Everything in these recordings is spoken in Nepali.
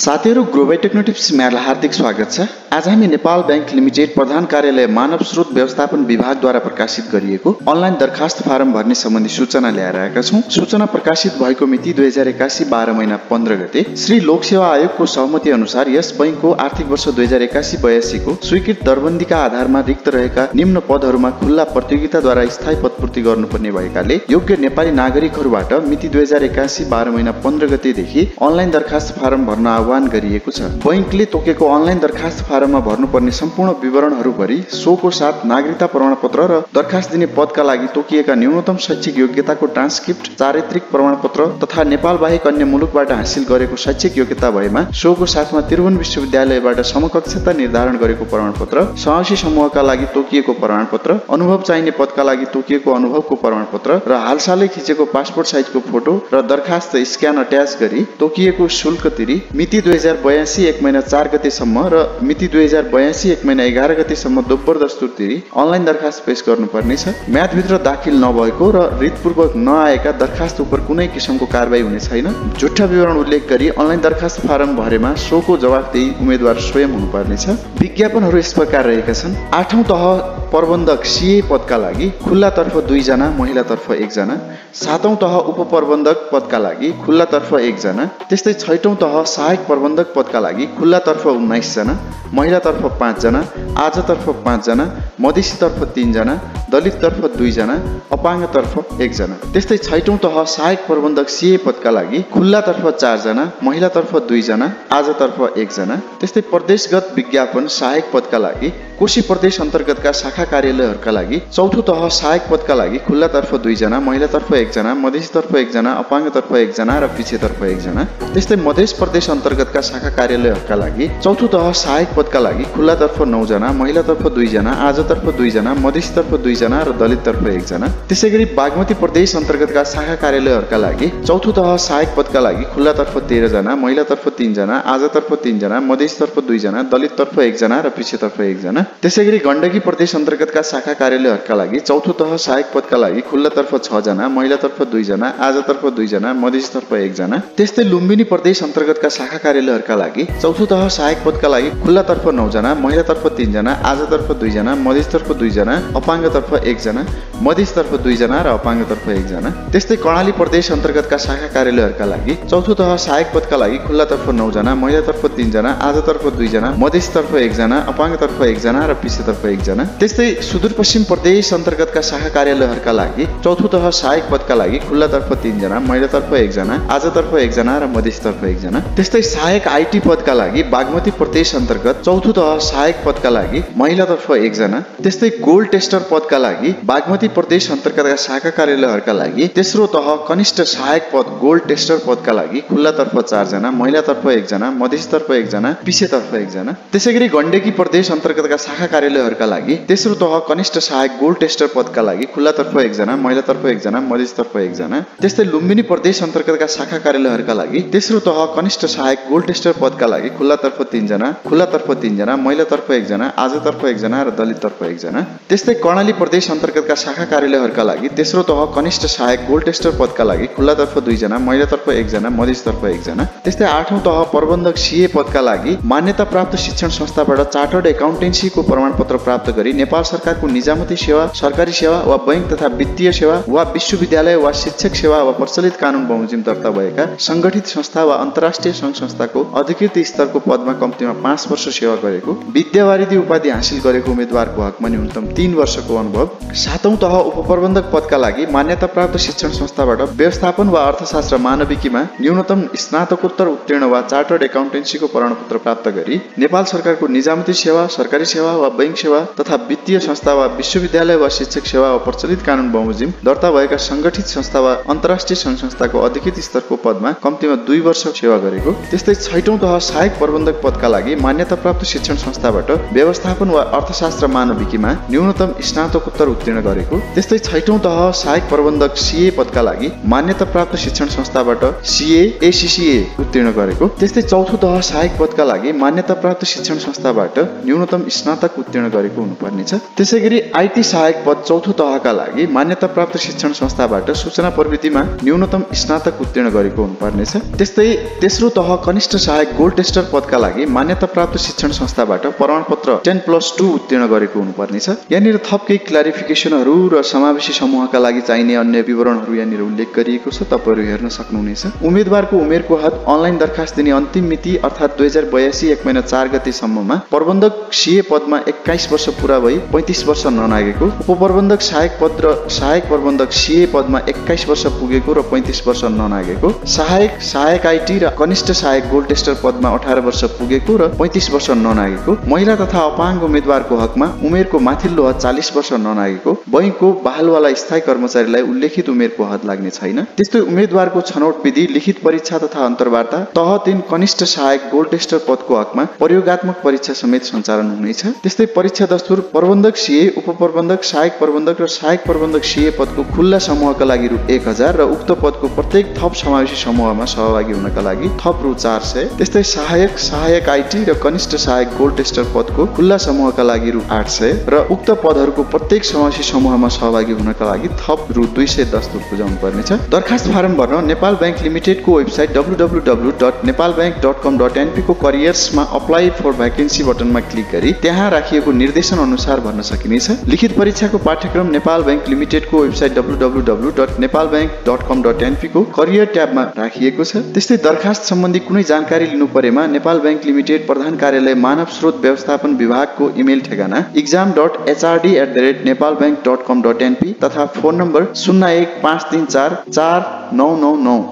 साथीहरु ग्रोबाइ टेक्नो टिप्समा हार्दिक स्वागत छ। आज हामी नेपाल बैंक लिमिटेड प्रधान कार्यालय मानव स्रोत व्यवस्थापन विभागद्वारा प्रकाशित गरिएको अनलाइन दरखास्त फारम भर्ने सम्बन्धी सूचना ल्याएर आएका छौं। सूचना प्रकाशित भएको मिति 2081 12 महिना 15 गते। श्री लोक सेवा आयोगको सहमति अनुसार यस बैंकको आर्थिक वर्ष 2081-82 को स्वीकृत दरबन्दीका आधारमा रिक्त रहेका निम्न पदहरूमा खुल्ला प्रतियोगिताद्वारा स्थायी पदपूर्ति गर्नुपर्ने भएकाले योग्य नेपाली नागरिकहरूबाट मिति 2081 12 महिना 15 गतेदेखि अनलाइन दरखास्त फारम भर्न आह्वान गरिएको छ। बैंकले तोकेको अनलाइन दरखास्त फारममा भर्नुपर्ने सम्पूर्ण विवरणहरू भरि सोको साथ नागरिकता प्रमाणपत्र र दरखास्त दिने पदका लागि तोकिएका न्यूनतम शैक्षिक योग्यताको ट्रान्सक्रिप्ट, चारित्रिक प्रमाणपत्र तथा नेपाल बाहेक अन्य मुलुकबाट हासिल गरेको शैक्षिक योग्यता भएमा सोको साथमा त्रिभुवन विश्वविद्यालयबाट समकक्षता निर्धारण गरेको प्रमाणपत्र, सहसी समूहका लागि तोकिएको प्रमाणपत्र, अनुभव चाहिने पदका लागि तोकिएको अनुभवको प्रमाणपत्र र हालसालै खिचेको पासपोर्ट साइजको फोटो र दरखास्त स्क्यान अट्याच गरी तोकिएको शुल्क तिरी मिति 2082 1 महिना 4 गतेसम्म र मिति 2082 1 महिना 11 गतेसम्म दोब्बर दस्तुर तिरी अनलाइन दरखास्त पेश गर्नुपर्नेछ। म्यादभित्र दाखिल नभएको र रितपूर्वक नआएका दरखास्त उपर कुनै किसिमको कारबाही हुने छैन। झुट्टा विवरण उल्लेख गरी अनलाइन दरखास्त फारम भरेमा सोको जवाफदेही उम्मेदवार स्वयं हुनुपर्नेछ। विज्ञापनहरू यस प्रकार रहेका छन्। 8औं तह प्रबन्धक सीए पदका लागि खुल्लातर्फ 2 जना, महिलातर्फ 1 जना। 7औं तह उपप्रबन्धक पदका लागि खुल्लातर्फ 1 जना। त्यस्तै 6औं तह सहायक प्रबन्धक पदका लागि खुल्लातर्फ 19 जना, महिलातर्फ 5 जना, आजतर्फ 5 जना, मधेसीतर्फ 3 जना, दलिततर्फ 2 जना, अपाङ्गतर्फ 1 जना। त्यस्तै 6औं तह सहायक प्रबन्धक सीए पदका लागि खुल्लातर्फ 4 जना, महिलातर्फ 2 जना, आजतर्फ 1 जना। त्यस्तै प्रदेशगत विज्ञापन सहायक पदका लागि कोशी प्रदेश अन्तर्गतका शाखा कार्यालयहरूका लागि 4औं तह सहायक पदका लागि खुल्लातर्फ 2 जना, महिलातर्फ 1 जना, मधेसीतर्फ 1 जना, अपाङ्गतर्फ 1 जना र पिछेतर्फ 1 जना। त्यस्तै मधेस प्रदेश अन्तर्गतका शाखा कार्यालयहरूका लागि 4औं तह सहायक पदका लागि खुल्लातर्फ 9 जना, महिलातर्फ 2 जना, आजतर्फ 2 जना, मधेसीतर्फ 2 जना र दलिततर्फ 1 जना। त्यसैगरी बागमती प्रदेश अन्तर्गतका शाखा कार्यालयहरूका लागि 4औं तह सहायक पदका लागि खुल्लातर्फ 13 जना, महिलातर्फ 3 जना, आजतर्फ 3 जना, मधेसीतर्फ 2 जना, दलिततर्फ 1 जना र पिछेतर्फ 1 जना। त्यसैगरी गण्डकी प्रदेश अन्तर्गतका शाखा कार्यालयहरूका लागि 4औं तह सहायक पदका लागि खुल्लातर्फ 6 जना, महिलातर्फ 2 जना, आजतर्फ 2 जना, मधेसीतर्फ 1 जना। त्यस्तै लुम्बिनी प्रदेश अन्तर्गतका शाखा कार्यालयहरूका लागि 4औं तह सहायक पदका लागि खुल्लातर्फ 9 जना, महिलातर्फ 3 जना, आजतर्फ 2 जना, मधेसीतर्फ 2 जना, अपाङ्गतर्फ 1 जना, मधेसीतर्फ 2 जना र अपाङ्गतर्फ 1 जना। त्यस्तै कर्णाली प्रदेश अन्तर्गतका शाखा कार्यालयहरूका लागि 4औं तह सहायक पदका लागि खुल्लातर्फ 9 जना, महिलातर्फ 3 जना, आजतर्फ 2 जना, मधेसीतर्फ 1 जना, अपाङ्गतर्फ 1 जना र पिछेतर्फ 1 जना। त्यस्तै सुदूरपश्चिम प्रदेश अन्तर्गतका शाखा कार्यालयहरूका लागि 4औं तह सहायक पदका लागि खुल्लातर्फ 3 जना, महिलातर्फ 1 जना, आजतर्फ 1 जना र मधेसीतर्फ 1 जना। त्यस्तै सहायक आईटी पदका लागि बागमती प्रदेश अन्तर्गत 4औं तह सहायक पदका लागि महिलातर्फ 1 जना। त्यस्तै गोल्ड टेस्टर पदका लागि बागमती प्रदेश अन्तर्गतका शाखा कार्यालयहरूका लागि तेस्रो तह कनिष्ठ सहायक पद गोल्ड टेस्टर पदका लागि खुल्लातर्फ 4 जना, महिलातर्फ 1 जना, मधेसीतर्फ 1 जना, पिछेतर्फ 1 जना। त्यसैगरी गण्डकी प्रदेश अन्तर्गतका शाखा कार्यालयहरूका लागि तेस्रो तह कनिष्ठ सहायक गोल्ड टेस्टर पदका लागि खुल्लातर्फ 1 जना, महिलातर्फ 1 जना, मधेसीतर्फ 1 जना। त्यस्तै लुम्बिनी प्रदेश अन्तर्गतका शाखा कार्यालयहरूका लागि तेस्रो तह कनिष्ठ सहायक गोल्ड टेस्टर पदका लागि खुल्लातर्फ 3 जना, खुल्लातर्फ 3 जना, महिलातर्फ 1 जना, आजतर्फ 1 जना र दलिततर्फ 1 जना। त्यस्तै कर्णाली प्रदेश अन्तर्गतका शाखा कार्यालयहरूका लागि तेस्रो तह कनिष्ठ सहायक गोल्ड टेस्टर पदका लागि खुल्लातर्फ 2 जना, महिलातर्फ 1 जना, मधेसीतर्फ 1 जना। त्यस्तै 8औं तह प्रबन्धक सीए पदका लागि मान्यता प्राप्त शिक्षण संस्थाबाट चार्टर्ड एकाउन्टेन्सीको प्रमाणपत्र प्राप्त गरी नेपाल सरकारको निजामती सेवा, सरकारी सेवा वा बैंक तथा वित्तीय सेवा वा विश्वविद्यालय वा शिक्षक सेवा वा प्रचलित कानुन बमोजिम दर्ता भएका संगठित संस्था वा अन्तर्राष्ट्रिय सङ्घ संस्थाको अधिकृत स्तरको पदमा कम्तीमा 5 वर्ष सेवा गरेको, विद्यावारिधि उपाधि हासिल गरेको उम्मेदवारको हकमा न्यूनतम 3 वर्षको अनुभव। 7औं तह उपप्रबन्धक पदका लागि मान्यता प्राप्त शिक्षण संस्थाबाट व्यवस्थापन वा अर्थशास्त्र मानविकीमा न्यूनतम स्नातकोत्तर उत्तीर्ण वा चार्टर्ड एकाउन्टेन्सीको प्रमाणपत्र प्राप्त गरी नेपाल सरकारको निजामती सेवा, सरकारी सेवा वा बैंक सेवा तथा वित्तीय संस्था वा विश्वविद्यालय वा शिक्षक सेवा वा प्रचलित कानुन बमोजिम दर्ता भएका संगठित संस्था वा अन्तर्राष्ट्रिय सङ्घ संस्थाको अधिकृत स्तरको पदमा कम्तीमा 2 वर्ष सेवा गरेको। त्यस्तै 6औं तह सहायक प्रबन्धक पदका लागि मान्यता प्राप्त शिक्षण संस्थाबाट व्यवस्थापन वा अर्थशास्त्र मानविकीमा न्यूनतम स्नातकोत्तर उत्तीर्ण गरेको। त्यस्तै 6औं तह सहायक प्रबन्धक सीए पदका लागि मान्यता प्राप्त शिक्षण संस्थाबाट सीए एसीसीए उत्तीर्ण गरेको। त्यस्तै 4औं तह सहायक पदका लागि मान्यता प्राप्त शिक्षण संस्थाबाट न्यूनतम स्नातक उत्तीर्ण गरेको हुनुपर्नेछ। त्यसैगरी आईटी सहायक पद 4औं तहका लागि मान्यता प्राप्त शिक्षण संस्थाबाट तहबाट सूचना प्रविधिमा न्यूनतम स्नातक उत्तीर्ण गरेको हुनुपर्नेछ। त्यस्तै तेस्रो तह कनिष्ठ सहायक गोल्ड टेस्टर पदका लागि मान्यताप्राप्त शिक्षण संस्थाबाट प्रमाणपत्र 10+2 उत्तीर्ण गरेको हुनुपर्नेछ। यहाँनिर थप केही क्ल्यारिफिकेसनहरू र समावेशी समूहका लागि चाहिने अन्य विवरणहरू यहाँनिर उल्लेख गरिएको छ, तपाईहरु हेर्न सक्नुहुनेछ। उम्मेदवारको उमेरको हद अनलाइन दरखास्त दिने अन्तिम मिति अर्थात् 2082 1 महिना 4 गतेसम्ममा प्रबन्धक सीए पदमा 21 वर्ष पूरा भई 35 वर्ष ननागेको, उपप्रबन्धक सहायक पद र सहायक प्रबन्धक सीए पदमा 21 वर्ष पुगेको र 35 वर्ष ननागेको, सहायक आईटी र कनिष्ठ सहायक गोल्ड टेस्टर पदमा 18 वर्ष पुगेको र 35 वर्ष ननागेको, महिला तथा अपाङ्ग उम्मेदवारको हकमा उमेरको माथिल्लो हद 40 वर्ष ननागेको, बैंकको बहालवाला स्थायी कर्मचारीलाई उल्लेखित उमेरको हद लाग्ने छैन। त्यस्तै उम्मेदवारको छनौट विधि, लिखित परीक्षा तथा अन्तर्वार्ता तह 3 कनिष्ठ सहायक गोल्ड टेस्टर पदको हकमा प्रयोगात्मक परीक्षा समेत सञ्चालन हुनेछ। त्यस्तै परीक्षा दस्तुर प्रबन्धक सीए, उपप्रबन्धक, सहायक प्रबन्धक र सहायक प्रबन्धक सीए पदको खुल्ला समूहका लागि रु 1000 र उक्त पदको प्रत्येक थप समावेशी समूहमा सहभागी हुनका लागि थप रु 400। त्यस्तै सहायक आईटी र कनिष्ठ सहायक गोल्ड टेस्टर पदको खुल्ला समूहका लागि रु 800 र उक्त पदहरूको प्रत्येक समावेशी समूहमा सहभागी हुनका लागि थप रु 200 दस्तुर बुझाउनु पर्नेछ। दरखास्त फारम भर्न नेपाल बैंक लिमिटेडको वेबसाइट www.nepalbank.com.np को करियर्समा अप्लाई फर भ्याकेन्सी बटनमा क्लिक गरी त्यहाँ राखिएको निर्देशन अनुसार भर्न सकिनेछ। लिखित परीक्षाको पाठ्यक्रम नेपाल बैंक लिमिटेडको वेबसाइट www.nepalbank.com.np को करियर ट्याबमा राखिएको छ। त्यस्तै दरखास्त सम्बन्धी कुनै जानकारी लिनु परेमा नेपाल बैंक लिमिटेड प्रधान कार्यालय मानव स्रोत व्यवस्थापन विभागको इमेल ठेगाना exam.hrd@nepalbank.com.np तथा फोन नम्बर 0153449999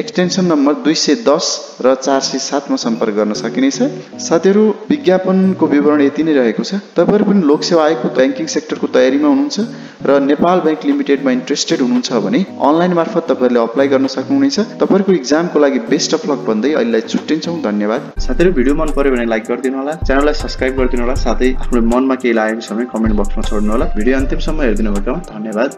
एक्सटेन्सन नम्बर 210 र 407 मा सम्पर्क गर्न सकिनेछ। साथीहरु, विज्ञापनको विवरण यति नै रहेको छ। तपाईहरु पनि लोकसेवा आयोगको ब्याङ्किङ सेक्टरको तयारीमा हुनुहुन्छ र नेपाल बैंक लिमिटेडमा इन्ट्रेस्टेड हुनुहुन्छ भने अनलाइन मार्फत तपाईहरुले अप्लाई गर्न सक्नुहुनेछ। तपाईहरुको एक्जामको लागि बेस्ट अफ लक भन्दै अहिलेलाई छुट्टिन्छौं। धन्यवाद। साथीहरु, भिडियो मन पर्यो भने लाइक गरिदिनु होला, च्यानललाई सब्स्क्राइब गरिदिनु होला, साथै आफ्नो मनमा केही लागेको छ भने कमेन्ट बक्समा छोड्नु होला। भिडियो अन्तिमसम्म हेर्दिनु भएकोमा धन्यवाद।